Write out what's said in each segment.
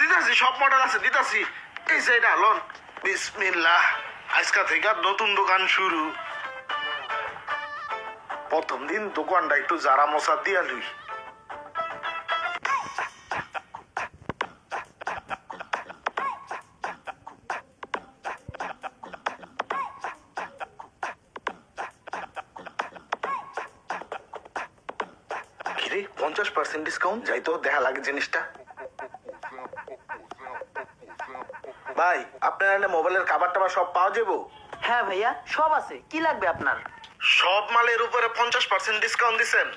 দিতাছি সব মডেল আছে দিতাছি। এই যে এটা লোন বিসমিল্লাহ, আজকা থেকে নতুন দোকান শুরু। প্রথম দিন দোকানটা একটু জারা মশা দিয়া লুই। কিরে 50% ডিসকাউন্ট, যাই তো দেখা লাগে জিনিসটা। ভাই আপনার মোবাইলের কাভার টাভার সব পাওয়া যাবো? হ্যাঁ ভাইয়া, সব আছে। কি লাগবে আপনার? সব মালের উপরে 50% ডিসকাউন্ট দিচ্ছেন?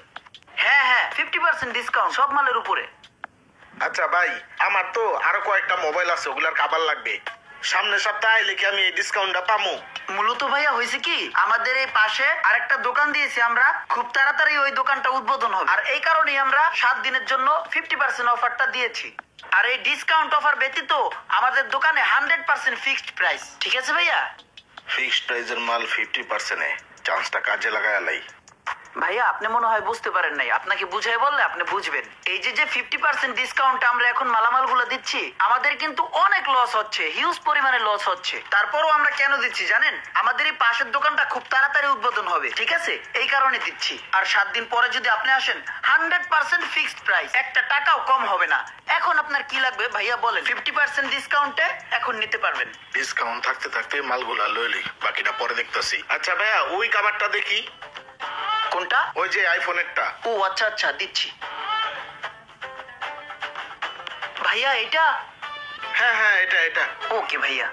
হ্যাঁ হ্যাঁ, 50% ডিসকাউন্ট সব মালের উপরে। আচ্ছা ভাই, আমার তো আরো কয়েকটা মোবাইল আছে, ওগুলার কাভার লাগবে। সামনের সপ্তাহে আইলে কি আমি এই ডিসকাউন্টটা পাবো? মূলত ভাইয়া হয়েছে কি, আমাদের এই পাশে আরেকটা দোকান দিয়েছি আমরা, খুব তাড়াতাড়ি ওই দোকানটা উদ্বোধন হবে। আর এই কারণেই আমরা 7 দিনের জন্য 50% অফারটা দিয়েছি। আর এই ডিসকাউন্ট অফার ব্যতীত আমাদের দোকানে 100% ফিক্সড প্রাইস। ঠিক আছে ভাইয়া? ফিক্সড প্রাইসের মাল 50%-এ চান্সটা কাজে লাগায়ালাই। ভাইয়া আপনি মনে হয় বুঝতে পারেন নাই, আপনাকে বুঝাই বললে আপনি বুঝবেন। এই যে 50% ডিসকাউন্ট আমরা এখন মালামাল গুলো দিচ্ছি, আমাদের কিন্তু অনেক লস হচ্ছে, হিউজ পরিমাণে লস হচ্ছে। তারপরও আমরা কেন দিচ্ছি জানেন? আমাদের এই পাশের দোকানটা খুব তাড়াতাড়ি উদ্বোধন হবে, ঠিক আছে? এই কারণে দিচ্ছি। আর 7 দিন পরে যদি আপনি আসেন, 100% ফিক্সড প্রাইস, একটা টাকাও কম হবে না। এখন আপনার কি লাগবে ভাইয়া বলেন? 50% ডিসকাউন্টে এখন নিতে পারবেন। ডিসকাউন্ট থাকতে থাকতে মালগুলা লইলি, বাকিটা পরে দেখতেছি। আচ্ছা ভাইয়া, ওই কাভারটা দেখি। কোনটা? ওই যে আইফোনেরটা। ও আচ্ছা আচ্ছা, দিচ্ছি। ভাইয়া এটা? হ্যাঁ হ্যাঁ, এটা এটা। ওকে ভাইয়া।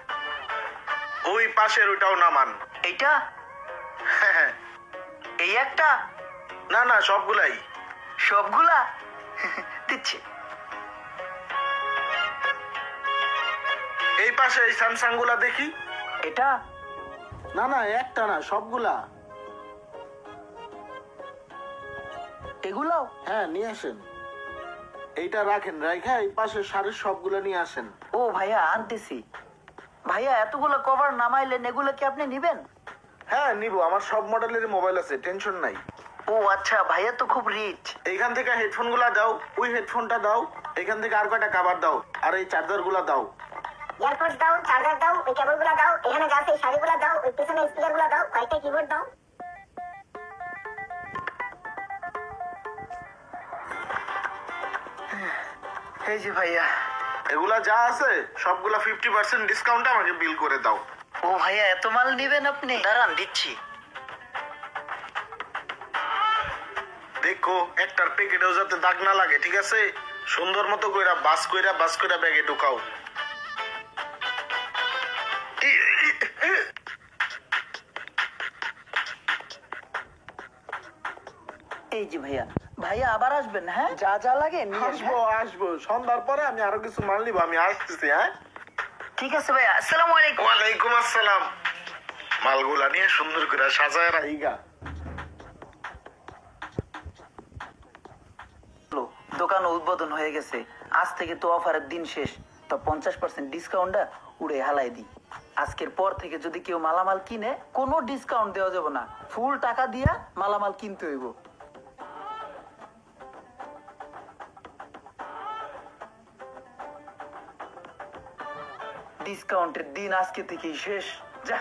ওই পাশের ওইটাও নামান। এইটা? হ্যাঁ হ্যাঁ। এই একটা? না না, সবগুলাই। সবগুলা? দিচ্ছি। এই পাশে এই স্যামসাং গুলা দেখি। এটা? না না, একটা না, সবগুলা। এগুলাও? হ্যাঁ, নিয়ে আসেন। এইটা রাখেন, রাইখা এই পাশে শাড়ির সবগুলো নিয়ে আসেন। ও ভাইয়া আনতেছি। ভাইয়া এতগুলো কভার নামাইলেন, এগুলো কি আপনি নিবেন? হ্যাঁ নিব, আমার সব মডেলের মোবাইল আছে, টেনশন নাই। ও আচ্ছা, ভাইয়া তো খুব রিচ। এইখান থেকে হেডফোন গুলা দাও, ওই হেডফোনটা দাও, এখান থেকে আর কয়টা কাভার দাও, আর এই চার্জার গুলা দাও। এয়ারপোর্ট দাও, চার্জার দাও, ওই কেবল গুলা দাও, এখানে যা আছে শাড়িগুলা দাও, ওই পিছনে স্পিকার গুলা দাও, কয়েকটা কিবোর্ড দাও। এই যে ভাইয়া। এগুলা যা আছে সবগুলা 50% ডিসকাউন্ট আমাকে বিল করে দাও। ও ভাইয়া, এত মাল নিবেন আপনি? দাঁড়ান দিচ্ছি। দেখো একটার প্যাকেটেও যাতে দাগ না লাগে, ঠিক আছে? সুন্দর মতো কইরা বাস কইরা ব্যাগে ঢুকাও। এই যে ভাইয়া। ভাইয়া আবার আসবেন? হ্যাঁ, যা যা লাগে নিয়ে আসবো আসবো, সন্ধ্যার পরে আমি আরো কিছু মাল নিবো, আমি আসতেছি। হ্যাঁ ঠিক আছে ভাইয়া, আসসালামু আলাইকুম। ওয়ালাইকুম আসসালাম। মালগুলা নিয়ে সুন্দর করে সাজায় রাখিগা। দোকান উদ্বোধন হয়ে গেছে, আজ থেকে তো অফারের দিন শেষ। তো 50% ডিসকাউন্টটা উড়ে হালাই দিই। আজকের পর থেকে যদি কেউ মালামাল কিনে, কোনো ডিসকাউন্ট দেওয়া যাবে না, ফুল টাকা দিয়া মালামাল কিনতে হইব। ডিসকাউন্টের দিন আজকে থেকেই শেষ। যা।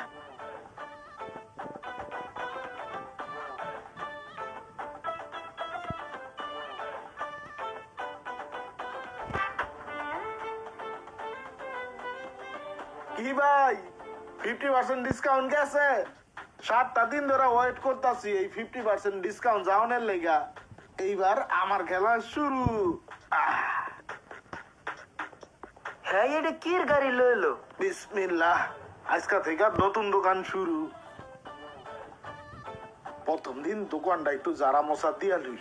কি ভাই, 50% ডিসকাউন্ট গেছে? 7টা দিন ধরে ওয়েট করতেছি এই 50% ডিসকাউন্ট যাওয়ানোর লেগা। এইবার আমার খেলা শুরু। হ্যাঁ, এটা কির গাড়ি লইলো? বিসমিল্লাহ, আজকা থেকে নতুন দোকান শুরু। প্রথম দিন দোকানটা একটু জারা মশা দিয়া লুই।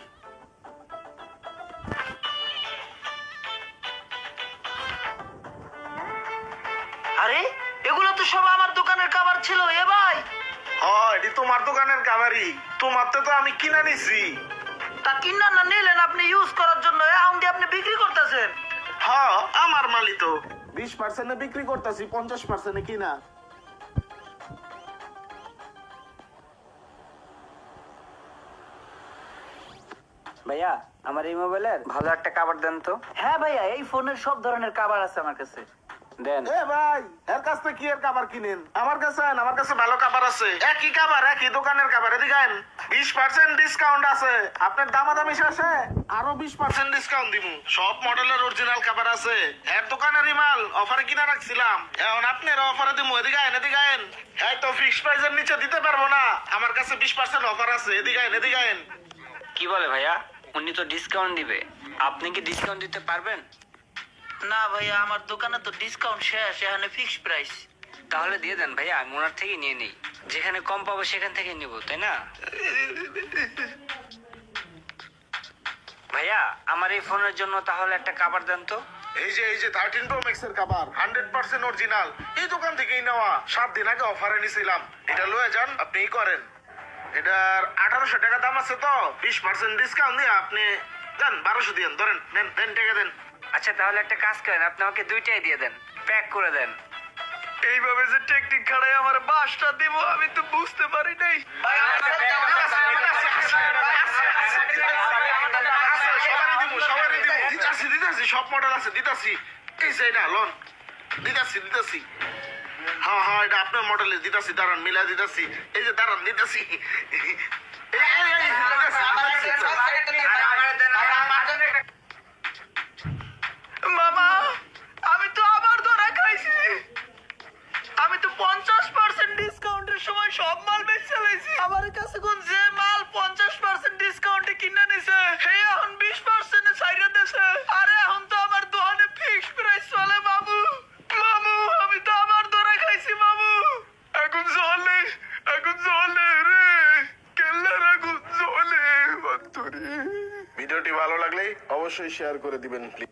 আরে এগুলো তো সব আমার দোকানের খাবার ছিল। এ ভাই, হ্যাঁ এটি তোমার দোকানের কাভারি, তোমার তো আমি কিনা নিছি। তা কিনা না নিলেন আপনি ইউজ করার জন্য, এখন দিয়ে আপনি বিক্রি করতেছেন। হ্যাঁ আমার মালই তো। 20%-এ বিক্রি করতেছি, 50%-এ কিনা। ভাইয়া আমার এই মোবাইলের ভালো একটা কভার দেন তো। হ্যাঁ ভাইয়া, এই ফোনের সব ধরনের কভার আছে আমার কাছে। দেন। এ ভাই এর কাছ থেকে কি এর কাবার কিনেন? আমার কাছে ভালো কাবার আছে। একই কাবার, একই দোকানের কাবার। এদিকে আইন, 20% ডিসকাউন্ট আছে। আপনার দামাদামি শেষে আরো 20% ডিসকাউন্ট দিমু। সব মডেলের অরিজিনাল কাবার আছে। এর দোকানেরই মাল অফারে কিনা রাখছিলাম, এখন আপনার অফারে দিমু। এদিকে আইন। এই তো ফিক্সড প্রাইসের নিচে দিতে পারবো না, আমার কাছে 20% অফার আছে। এদিকে আইন। কি বলে ভাইয়া, উনি তো ডিসকাউন্ট দিবে, আপনি কি ডিসকাউন্ট দিতে পারবেন? না ভাইয়া, আমার দোকানে তো ডিসকাউন্ট শেষ, এখানে ফিক্সড প্রাইস। তাহলে দিয়ে দেন ভাইয়া, আমি ওনার থেকে নিয়ে নিই। যেখানে কম পাবো সেখান থেকে নিব, তাই না? ভাইয়া আমার এই ফোনের জন্য তাহলে একটা কভার দেন তো। এই যে 13 Pro Max এর কভার 100% অরিজিনাল, এই দোকান থেকেই নেওয়া। 7 দিন আগে অফারে নিছিলাম। এটা লয়ে যান, আপনি করেন। এটার 1800 টাকা দাম আছে, তো 20% ডিসকাউন্ট দিয়ে আপনি দেন 1200 দিয়েন। ধরেন, দেন টাকা দেন। আচ্ছা তাহলে একটা কাজ করেন, আপনি আমাকে দুইটাই দিয়ে দেন, প্যাক করে দেন। এইভাবে যে টেকনিক খাড়াই আমার বাসটা দিব, আমি তো বুঝতে পারি নাই। দিতাছি, সব মডেল আছে, দিতাছি। এই যে এটা লোন দিতাছি। হ্যাঁ এটা আপনার মডেলে দিতাছি। দাঁড়ান, মিলা দিতাছি। এই যে দাঁড়ান, দিতাছি। মামা, আমি তো আবার ধরা খাইছি। আমি তো 50% ডিসকাউন্টের সময় সব মাল বেচে লাইছি। আমার কাছে কোন যে মাল 50% ডিসকাউন্টে কিনে নিছে, হে এখন 20% এ ছাইরা দেছে। আরে এখন তো আমার দোকানে ফিক্সড প্রাইস চলে মামু। আমি তো আবার ধরা খাইছি মামু। এখন চলে রে, কেল্লার আগুন জ্বলে। ভিডিওটি ভালো লাগলে অবশ্যই শেয়ার করে দিবেন প্লিজ।